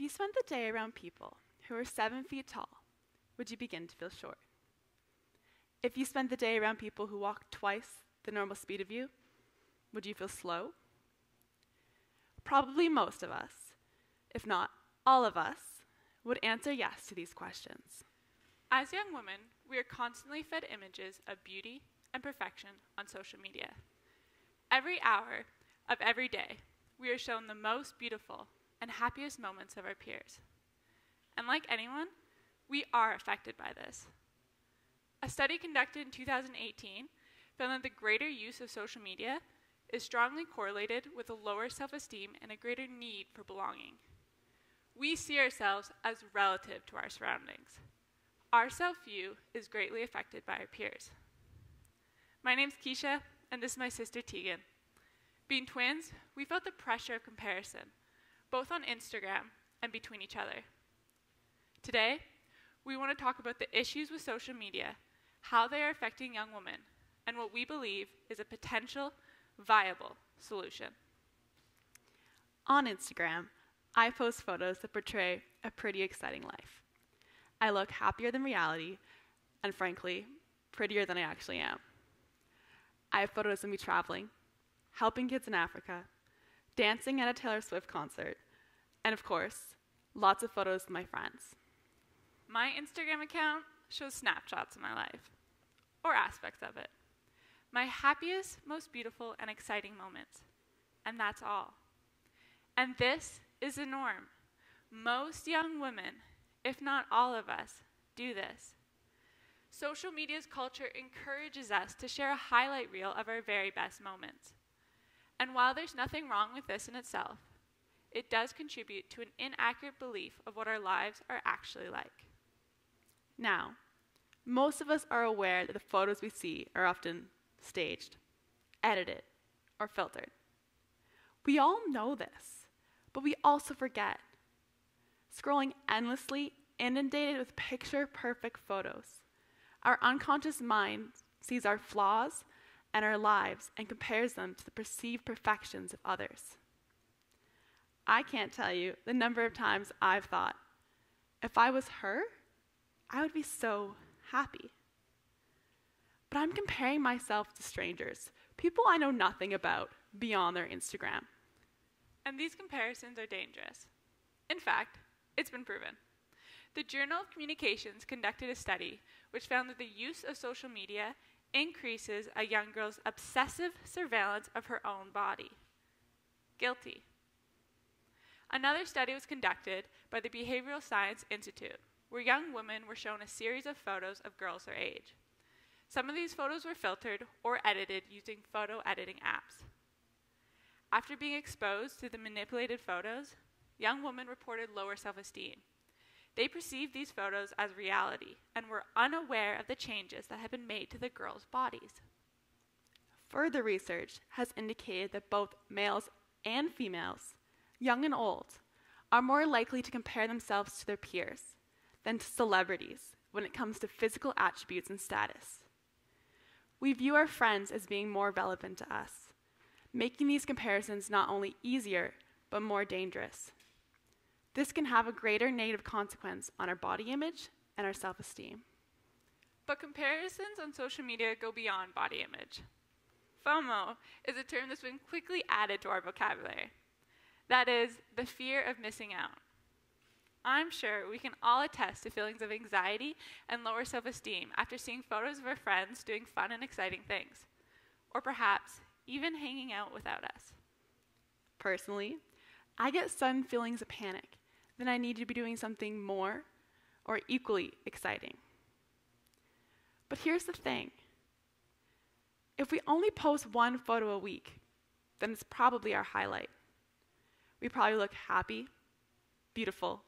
you spent the day around people who are 7 feet tall, would you begin to feel short? If you spent the day around people who walk twice the normal speed of you, would you feel slow? Probably most of us, if not all of us, would answer yes to these questions. As young women, we are constantly fed images of beauty and perfection on social media. Every hour of every day, we are shown the most beautiful and happiest moments of our peers. And like anyone, we are affected by this. A study conducted in 2018 found that the greater use of social media is strongly correlated with a lower self-esteem and a greater need for belonging. We see ourselves as relative to our surroundings. Our self-view is greatly affected by our peers. My name's Keisha, and this is my sister Teagan. Being twins, we felt the pressure of comparison, both on Instagram and between each other. Today, we want to talk about the issues with social media, how they are affecting young women, and what we believe is a potential viable solution. On Instagram, I post photos that portray a pretty exciting life. I look happier than reality, and frankly, prettier than I actually am. I have photos of me traveling, helping kids in Africa, dancing at a Taylor Swift concert, and of course, lots of photos of my friends. My Instagram account shows snapshots of my life, or aspects of it. My happiest, most beautiful, and exciting moments. And that's all. And this is the norm. Most young women, if not all of us, do this. Social media's culture encourages us to share a highlight reel of our very best moments. And while there's nothing wrong with this in itself, it does contribute to an inaccurate belief of what our lives are actually like. Now, most of us are aware that the photos we see are often staged, edited, or filtered. We all know this, but we also forget. Scrolling endlessly, inundated with picture-perfect photos, our unconscious mind sees our flaws and our lives and compares them to the perceived perfections of others. I can't tell you the number of times I've thought, if I was her, I would be so happy. But I'm comparing myself to strangers, people I know nothing about beyond their Instagram. And these comparisons are dangerous. In fact, it's been proven. The Journal of Communications conducted a study which found that the use of social media increases a young girl's obsessive surveillance of her own body. Guilty. Another study was conducted by the Behavioral Science Institute, where young women were shown a series of photos of girls their age. Some of these photos were filtered or edited using photo editing apps. After being exposed to the manipulated photos, young women reported lower self-esteem. They perceived these photos as reality and were unaware of the changes that had been made to the girls' bodies. Further research has indicated that both males and females, young and old, are more likely to compare themselves to their peers than to celebrities when it comes to physical attributes and status. We view our friends as being more relevant to us, making these comparisons not only easier, but more dangerous. This can have a greater negative consequence on our body image and our self-esteem. But comparisons on social media go beyond body image. FOMO is a term that's been quickly added to our vocabulary. That is, the fear of missing out. I'm sure we can all attest to feelings of anxiety and lower self-esteem after seeing photos of our friends doing fun and exciting things, or perhaps even hanging out without us. Personally, I get sudden feelings of panic. Then I need to be doing something more or equally exciting. But here's the thing. If we only post one photo a week, then it's probably our highlight. We probably look happy, beautiful,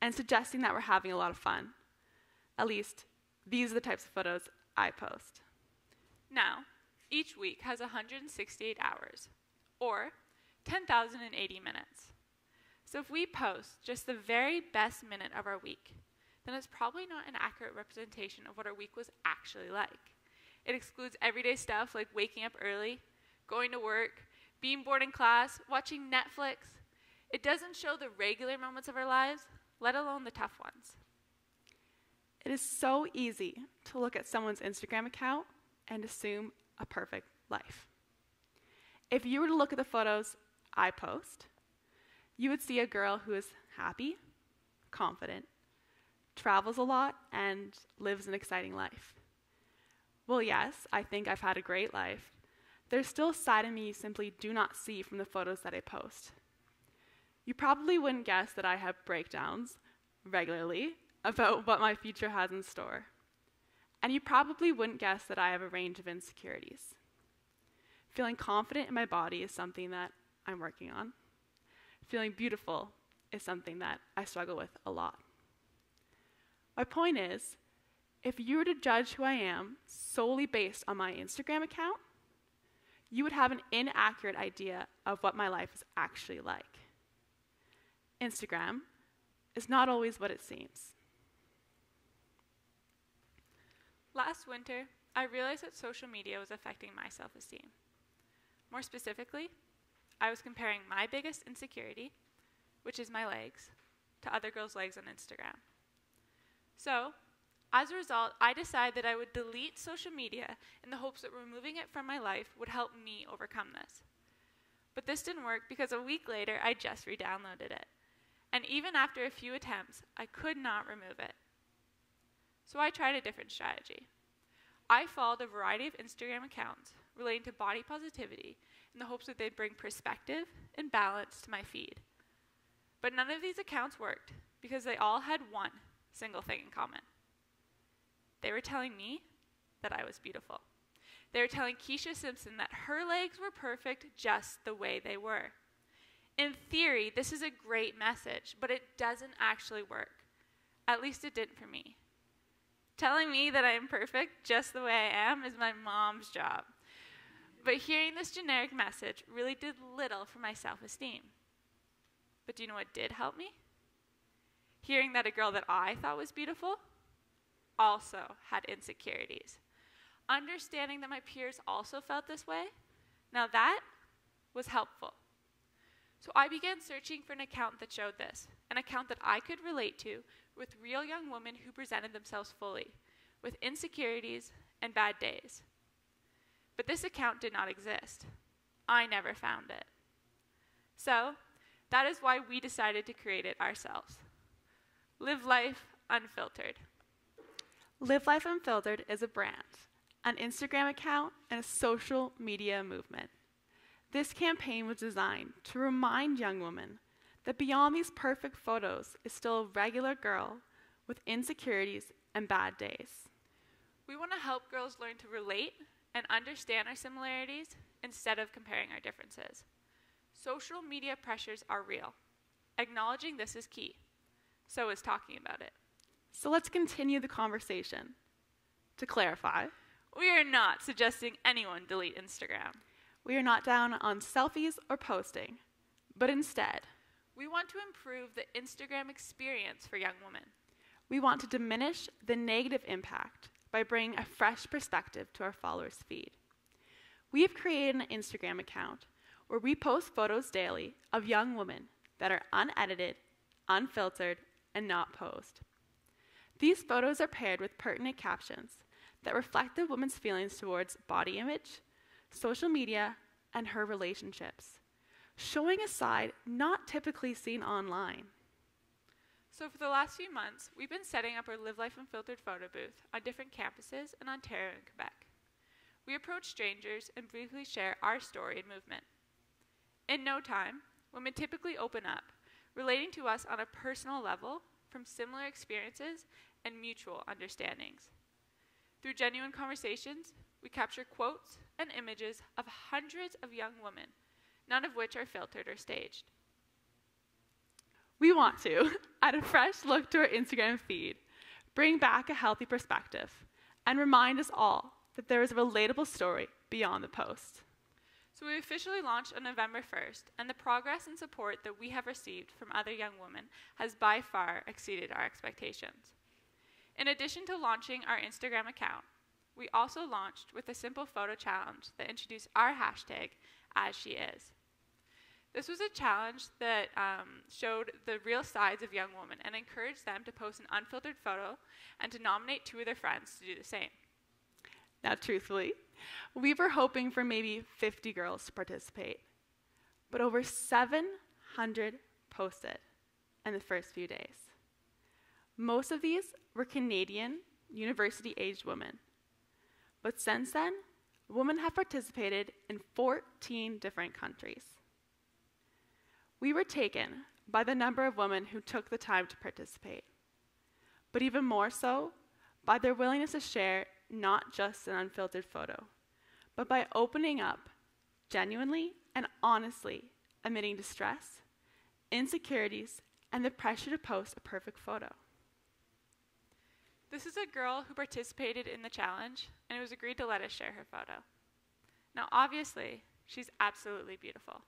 and suggesting that we're having a lot of fun. At least, these are the types of photos I post. Now, each week has 168 hours, or 10,080 minutes. So if we post just the very best minute of our week, then it's probably not an accurate representation of what our week was actually like. It excludes everyday stuff like waking up early, going to work, being bored in class, watching Netflix. It doesn't show the regular moments of our lives, let alone the tough ones. It is so easy to look at someone's Instagram account and assume a perfect life. If you were to look at the photos I post, you would see a girl who is happy, confident, travels a lot, and lives an exciting life. Well, yes, I think I've had a great life. There's still a side of me you simply do not see from the photos that I post. You probably wouldn't guess that I have breakdowns regularly about what my future has in store. And you probably wouldn't guess that I have a range of insecurities. Feeling confident in my body is something that I'm working on. Feeling beautiful is something that I struggle with a lot. My point is, if you were to judge who I am solely based on my Instagram account, you would have an inaccurate idea of what my life is actually like. Instagram is not always what it seems. Last winter, I realized that social media was affecting my self-esteem. More specifically, I was comparing my biggest insecurity, which is my legs, to other girls' legs on Instagram. So, as a result, I decided that I would delete social media in the hopes that removing it from my life would help me overcome this. But this didn't work because a week later, I just re-downloaded it. And even after a few attempts, I could not remove it. So I tried a different strategy. I followed a variety of Instagram accounts relating to body positivity in the hopes that they'd bring perspective and balance to my feed. But none of these accounts worked because they all had one single thing in common. They were telling me that I was beautiful. They were telling Keisha Simpson that her legs were perfect just the way they were. In theory, this is a great message, but it doesn't actually work. At least it didn't for me. Telling me that I am perfect just the way I am is my mom's job. But hearing this generic message really did little for my self-esteem. But do you know what did help me? Hearing that a girl that I thought was beautiful also had insecurities. Understanding that my peers also felt this way, now that was helpful. So I began searching for an account that showed this, an account that I could relate to with real young women who presented themselves fully, with insecurities and bad days. But this account did not exist. I never found it. So that is why we decided to create it ourselves. Live Life Unfiltered. Live Life Unfiltered is a brand, an Instagram account, and a social media movement. This campaign was designed to remind young women that beyond these perfect photos is still a regular girl with insecurities and bad days. We want to help girls learn to relate and understand our similarities instead of comparing our differences. Social media pressures are real. Acknowledging this is key. So is talking about it. So let's continue the conversation. To clarify, we are not suggesting anyone delete Instagram. We are not down on selfies or posting, but instead, we want to improve the Instagram experience for young women. We want to diminish the negative impact by bringing a fresh perspective to our followers' feed. We have created an Instagram account where we post photos daily of young women that are unedited, unfiltered, and not posed. These photos are paired with pertinent captions that reflect the woman's feelings towards body image, social media, and her relationships, showing a side not typically seen online. So for the last few months, we've been setting up our Live Life Unfiltered photo booth on different campuses in Ontario and Quebec. We approach strangers and briefly share our story and movement. In no time, women typically open up, relating to us on a personal level from similar experiences and mutual understandings. Through genuine conversations, we capture quotes and images of hundreds of young women, none of which are filtered or staged. We want to add a fresh look to our Instagram feed, bring back a healthy perspective, and remind us all that there is a relatable story beyond the post. So we officially launched on November 1st, and the progress and support that we have received from other young women has by far exceeded our expectations. In addition to launching our Instagram account, we also launched with a simple photo challenge that introduced our hashtag, #AsSheIs. This was a challenge that showed the real sides of young women and encouraged them to post an unfiltered photo and to nominate 2 of their friends to do the same. Now, truthfully, we were hoping for maybe 50 girls to participate, but over 700 posted in the first few days. Most of these were Canadian, university-aged women. But since then, women have participated in 14 different countries. We were taken by the number of women who took the time to participate, but even more so by their willingness to share not just an unfiltered photo, but by opening up genuinely and honestly, admitting distress, insecurities, and the pressure to post a perfect photo. This is a girl who participated in the challenge, and it was agreed to let us share her photo. Now, obviously, she's absolutely beautiful.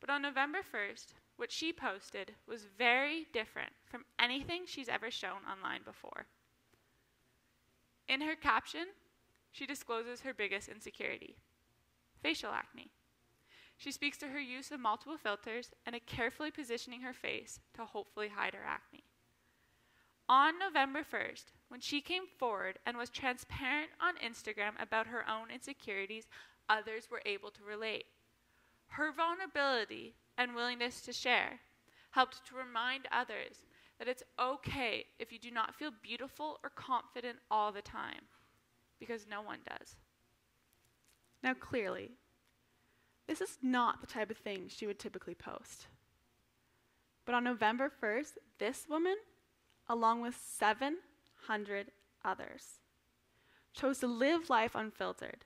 But on November 1st, what she posted was very different from anything she's ever shown online before. In her caption, she discloses her biggest insecurity: facial acne. She speaks to her use of multiple filters and a carefully positioning her face to hopefully hide her acne. On November 1st, when she came forward and was transparent on Instagram about her own insecurities, others were able to relate. Her vulnerability and willingness to share helped to remind others that it's okay if you do not feel beautiful or confident all the time, because no one does. Now, clearly, this is not the type of thing she would typically post. But on November 1st, this woman, along with 700 others, chose to live life unfiltered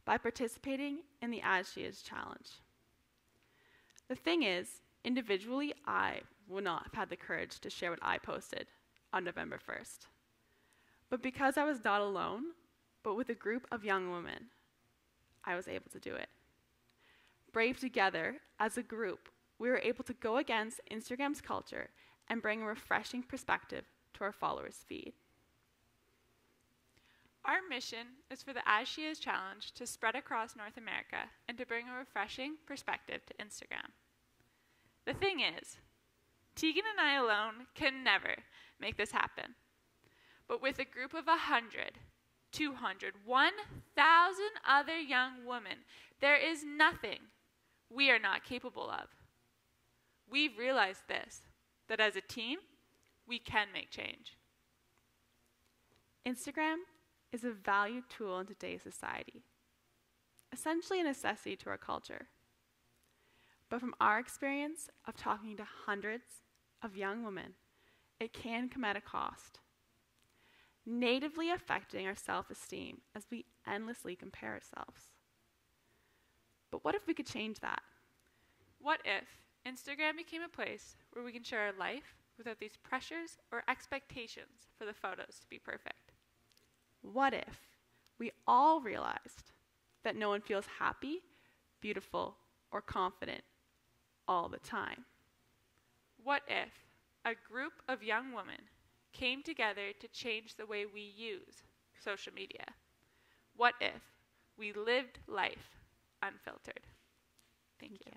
by participating in the As She Is challenge. The thing is, individually, I would not have had the courage to share what I posted on November 1st. But because I was not alone, but with a group of young women, I was able to do it. Brave together, as a group, we were able to go against Instagram's culture and bring a refreshing perspective to our followers' feed. Our mission is for the As She Is challenge to spread across North America and to bring a refreshing perspective to Instagram. The thing is, Teagan and I alone can never make this happen. But with a group of 100, 200, 1,000 other young women, there is nothing we are not capable of. We've realized this, that as a team, we can make change. Instagram is a valued tool in today's society, essentially a necessity to our culture. But from our experience of talking to hundreds of young women, it can come at a cost, natively affecting our self-esteem as we endlessly compare ourselves. But what if we could change that? What if Instagram became a place where we can share our life without these pressures or expectations for the photos to be perfect? What if we all realized that no one feels happy, beautiful, or confident all the time? What if a group of young women came together to change the way we use social media? What if we lived life unfiltered? Thank you.